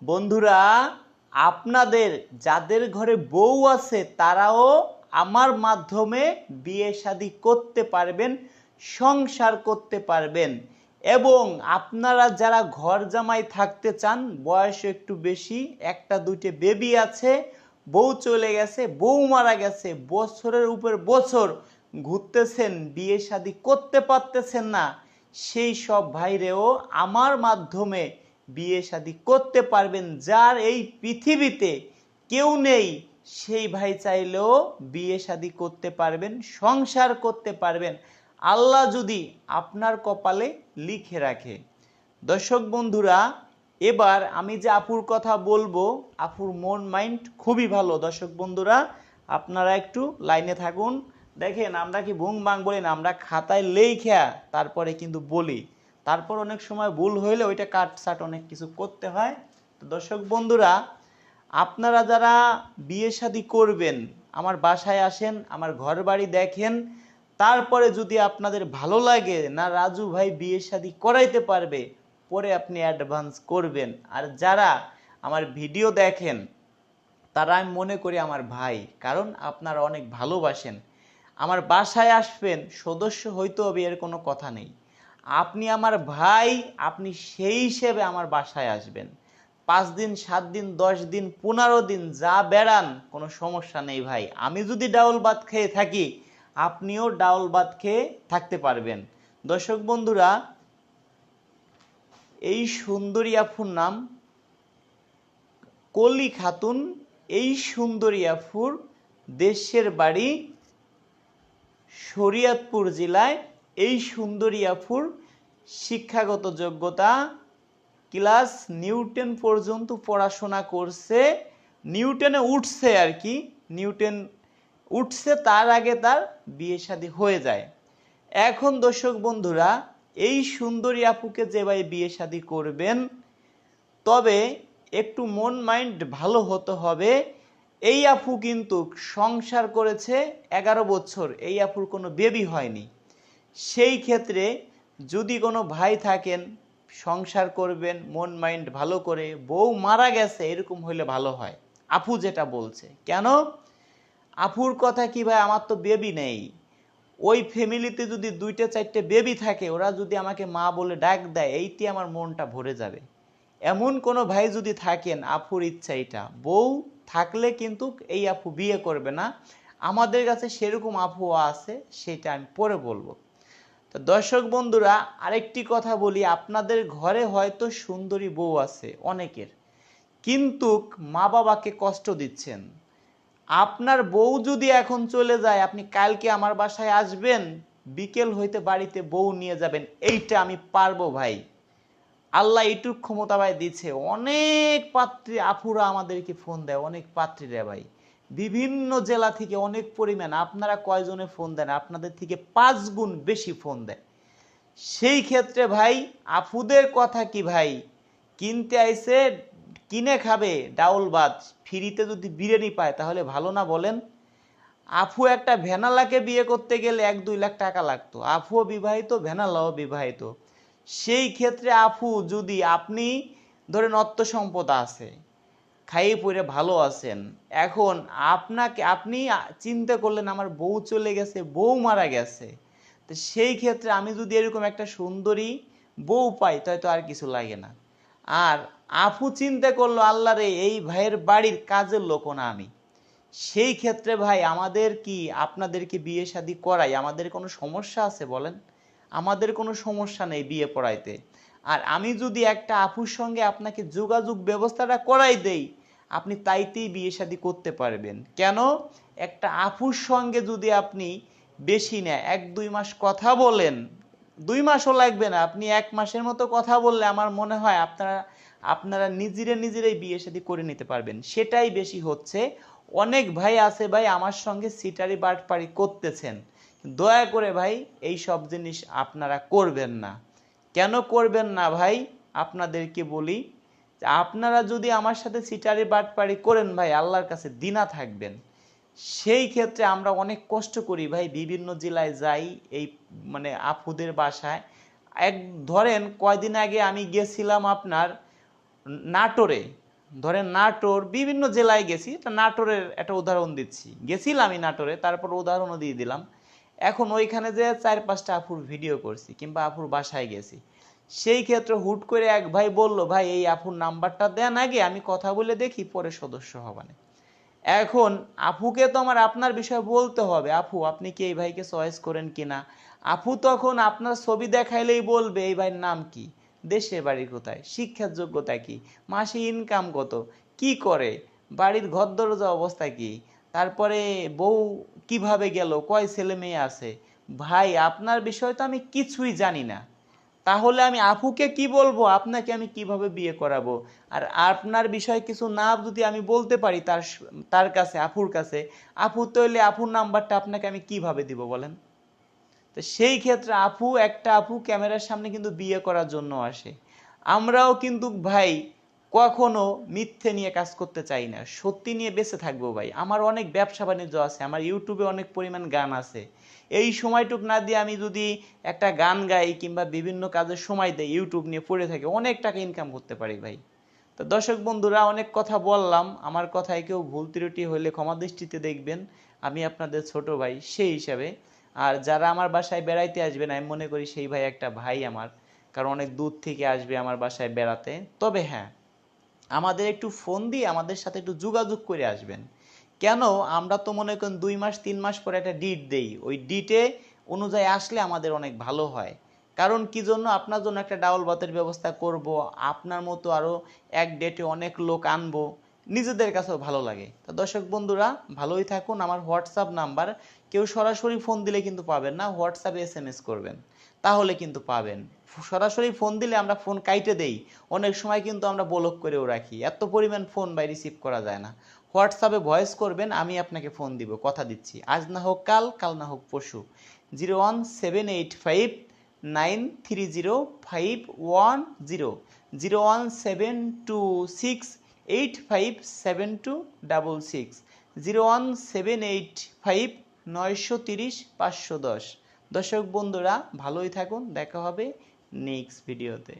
বন্ধুরা, আপনাদের যাদের ঘরে বউ আছে তারাও আমার মাধ্যমে বিয়ে শাদী করতে পারবেন, সংসার করতে পারবেন। এবং আপনারা যারা ঘর জামাই থাকতে চান, বয়স একটু বেশি, একটা দুইটা বেবি আছে, বউ চলে গেছে, বউ মারা গেছে, বছরের উপর বছর ঘুরতেছেন, বিয়ে শাদী করতে পারতেছেন না, সেই সব ভাইরেও আমার মাধ্যমে বিয়ে শাদী করতে পারবেন। যার এই পৃথিবীতে কেউ নেই, সেই ভাই চাইলেও বিয়ে শাদী করতে পারবেন, সংসার করতে পারবেন, আল্লাহ যদি আপনার কপালে লিখে রাখে। দর্শক বন্ধুরা, এবার আমি যে আপুর কথা বলবো, আপুর মন মাইন্ড খুবই ভালো। দর্শক বন্ধুরা, আপনারা একটু লাইনে থাকুন। দেখেন, আমরা কি বুং বাং বলি না, আমরা খাতায় লেখা তারপরে কিন্তু বলি। তারপর অনেক সময় ভুল হইলে ওইটা কাটছাট অনেক কিছু করতে হয়। তো দর্শক বন্ধুরা, আপনারা যারা বিয়ে শাদী করবেন, আমার বাসায় আসেন, আমার ঘর বাড়ি দেখেন, তারপরে যদি আপনাদের ভালো লাগে না রাজু ভাই বিয়ে শাদী করাইতে পারবে, পরে আপনি অ্যাডভান্স করবেন। আর যারা আমার ভিডিও দেখেন তারা আমি মনে করি আমার ভাই, কারণ আপনারা অনেক ভালোবাসেন। আমার বাসায় আসবেন, সদস্য হইতে হবে এর কোনো কথা নেই। আপনি আমার ভাই, আপনি সেই হিসেবে আমার বাসায় আসবেন। 5 দিন, 7 দিন, 10 দিন, 15 দিন যা বেড়ান, কোনো সমস্যা নেই ভাই। আমি যদি ডাউল ভাত খেয়ে থাকি, আপনিও ডাউল ভাত খেয়ে থাকতে পারবেন। দর্শক বন্ধুরা, এই সুন্দরী আফুর নাম কলি খাতুন। এই সুন্দরী আফুর দেশের বাড়ি শরীয়তপুর জেলায়। এই সুন্দরী আফুর শিক্ষাগত যোগ্যতা ক্লাস নিউটেন পর্যন্ত পড়াশোনা করছে, নিউটেনে উঠছে আর কি, নিউটেন উঠছে, তার আগে তার বিয়ে শাদী হয়ে যায়। এখন দর্শক বন্ধুরা, এই সুন্দরী আপুকে যে ভাই বিয়ে শাদী করবেন, তবে একটু মন মাইন্ড ভালো হতে হবে। এই আপু কিন্তু সংসার করেছে 11 বছর, এই আপুর কোনো বেবি হয়নি। সেই ক্ষেত্রে যদি কোনো ভাই থাকেন, সংসার করবেন মন মাইন্ড ভালো করে, বউ মারা গেছে এরকম হইলে ভালো হয়। আপু যেটা বলছে, কেন আপুর কথা কি ভাই, আমার তো বেবি নেই। ওই ফ্যামিলিতে যদি 2টা 4টে বেবি থাকে, ওরা যদি আমাকে মা বলে ডাক দেয়, এইটি আমার মনটা ভরে যাবে। এমন কোনো ভাই যদি থাকেন, আপুর ইচ্ছা এটা, বউ থাকলে কিন্তু এই আপু বিয়ে করবে না। আমাদের কাছে সেরকম আপু আছে, সেটা আমি পরে বলবো। তো দর্শক বন্ধুরা, আরেকটি কথা বলি, আপনাদের ঘরে হয়তো সুন্দরী বউ আছে অনেকের, কিন্তু মা বাবাকে কষ্ট দিচ্ছেন। আপনার বউ যদি এখন চলে যায়, আপনি কালকে আমার বাসায় আসবেন, বিকেল হইতে বাড়িতে বউ নিয়ে যাবেন, এইটা আমি পারবো ভাই। আল্লাহ এইটুক ক্ষমতা ভাই দিচ্ছে। অনেক পাত্রী আপুরা আমাদেরকে ফোন দেয়, অনেক পাত্রীরা ভাই, বিভিন্ন জেলা থেকে অনেক পরিমাণ। আপনারা কয়জনে ফোন দেন? আপনাদের থেকে 5 গুণ বেশি ফোন দেয়। সেই ক্ষেত্রে ভাই, আপুদের কথা কি ভাই, কিনতে আইসে, কিনে খাবে ডাউল ভাত, ফ্রিতে যদি বিরিয়ানি পায় তাহলে ভালো না বলেন? আফু একটা ভেনালাকে বিয়ে করতে গেলে 1-2 লাখ টাকা লাগতো। আফুও বিবাহিত, ভেনালাও বিবাহিত। সেই ক্ষেত্রে আফু, যদি আপনি ধরেন অর্থ সম্পদ আছে, খাইয়ে পরে ভালো আছেন, এখন আপনি চিন্তা করলেন আমার বউ চলে গেছে, বউ মারা গেছে, তো সেই ক্ষেত্রে আমি যদি এরকম একটা সুন্দরী বউ পাই, তাই তো আর কিছু লাগে না। আর আফু চিন্তা করলো, আল্লাহ রে, এই ভাইয়ের বাড়ির কাজের লোক না আমি। সেই ক্ষেত্রে ভাই, আমাদের কি আপনাদেরকে বিয়ে শাদী করাই, আমাদের কোনো সমস্যা আছে বলেন? আমাদের কোনো সমস্যা নেই বিয়ে পড়াইতে। আর আমি যদি একটা আপুর সঙ্গে আপনাকে যোগাযোগ ব্যবস্থাটা করাই দেই, আপনি তাইতেই বিয়ে শাদী করতে পারবেন। কেন? একটা আপুর সঙ্গে যদি আপনি বেশি না 1-2 মাস কথা বলেন, 2 মাসও লাগবে না, আপনি 1 মাসের মতো কথা বললে আমার মনে হয় আপনারা নিজেরাই বিয়ে শাদী করে নিতে পারবেন। সেটাই বেশি হচ্ছে। অনেক ভাই আছে ভাই আমার সঙ্গে সিটারি বাটপারি করতেছেন, দয়া করে ভাই এই সব জিনিস আপনারা করবেন না। কেন করবেন না ভাই? আপনাদেরকে বলি, আপনারা যদি আমার সাথে সিটারি বাটপারি করেন ভাই, আল্লাহর কাছে দিনা থাকবেন। সেই ক্ষেত্রে আমরা অনেক কষ্ট করি ভাই, বিভিন্ন জেলায় যাই এই মানে আপুদের বাসায়। ধরেন কয়দিন আগে আমি গেছিলাম আপনার নাটোরে। ধরেন নাটোর, বিভিন্ন জেলায় গেছি, এটা নাটোরের একটা উদাহরণ দিচ্ছি, গেছিলাম আমি নাটোরে, তারপর উদাহরণও দিয়ে দিলাম। এখন ওইখানে যে 4-5টা আপুর ভিডিও করছি কিংবা আপুর বাসায় গেছি, সেই ক্ষেত্রে হুট করে এক ভাই বলল, ভাই এই আপুর নাম্বারটা দেন আগে, আমি কথা বলে দেখি পরে সদস্য হবানে। এখন আপুকে তো আমার আপনার বিষয় বলতে হবে, আপু আপনি কি এই ভাইকে চয়েস করেন কিনা। আপু তখন আপনার ছবি দেখাইলেই বলবে এই ভাইয়ের নাম কি, দেশে বাড়ি কোথায়, শিক্ষার যোগ্যতা কি, মাসে ইনকাম কত, কি করে, বাড়ির ঘর দরজা অবস্থা কি, তারপরে বউ কিভাবে গেল, কয় ছেলে মেয়ে আছে। ভাই আপনার বিষয় তো আমি কিছুই জানি না, তাহলে আমি আপুকে কি বলবো, আপনাকে আমি কিভাবে বিয়ে করাবো। আর আপনার বিষয়ে কিছু না যদি আমি বলতে পারি তার কাছে, আপুর কাছে, আপু তৈলে আপুর নাম্বারটা আপনাকে আমি কিভাবে দিব বলেন। তো সেই ক্ষেত্রে একটা আপু ক্যামেরার সামনে কিন্তু বিয়ে করার জন্য আসে। আমরাও কিন্তু ভাই কখনো মিথ্যে নিয়ে কাজ করতে চাই না, সত্যি নিয়ে বেঁচে থাকবো ভাই। আমার অনেক ব্যবসা বাণিজ্য আছে, আমার ইউটিউবে অনেক পরিমাণ গান আছে, এই সময়টুক না দিয়ে আমি যদি একটা গান গাই কিংবা বিভিন্ন কাজের সময় দেই, ইউটিউব নিয়ে পড়ে থাকি, অনেক টাকা ইনকাম করতে পারি ভাই। তো দর্শক বন্ধুরা, অনেক কথা বললাম, আমার কথায় কেউ ভুল ত্রুটি হলে ক্ষমা দৃষ্টিতে দেখবেন, আমি আপনাদের ছোট ভাই সেই হিসাবে। আর যারা আমার বাসায় বেড়াইতে আসবেন, আমি মনে করি সেই ভাই একটা ভাই আমার, কারণ অনেক দূর থেকে আসবে আমার বাসায় বেড়াতে। তবে হ্যাঁ, আমাদের একটু ফোন দিয়ে আমাদের সাথে একটু যোগাযোগ করে আসবেন। কেন, আমরা তো মনে করেন 2 মাস 3 মাস পরে একটা ডিট দেই, ওই ডিটে অনুযায়ী আসলে আমাদের অনেক ভালো হয়। কারণ কি জন্য, আপনার জন্য একটা ডাউল ভাতের ব্যবস্থা করব, আপনার মতো আরো এক ডেটে অনেক লোক আনবো, নিজেদের কাছেও ভালো লাগে। তো দর্শক বন্ধুরা, ভালোই থাকুন। আমার হোয়াটসঅ্যাপ নাম্বার, কেউ সরাসরি ফোন দিলে কিন্তু পাবেন না, হোয়াটসঅ্যাপে SMS করবেন, তাহলে কিন্তু পাবেন। সরাসরি ফোন দিলে আমরা ফোন কাইটে দেই, অনেক সময় কিন্তু আমরা ব্লক করেও রাখি, এত পরিমাণ ফোন বাই রিসিভ করা যায় না। হোয়াটসঅ্যাপে ভয়েস করবেন, আমি আপনাকে ফোন দিব, কথা দিচ্ছি, আজ না হোক কাল, কাল না হোক পরশু। 01785930510, 01726857266, 01785930510। দর্শক বন্ধুরা, ভালোই থাকুন, দেখা হবে নেক্সট ভিডিওতে।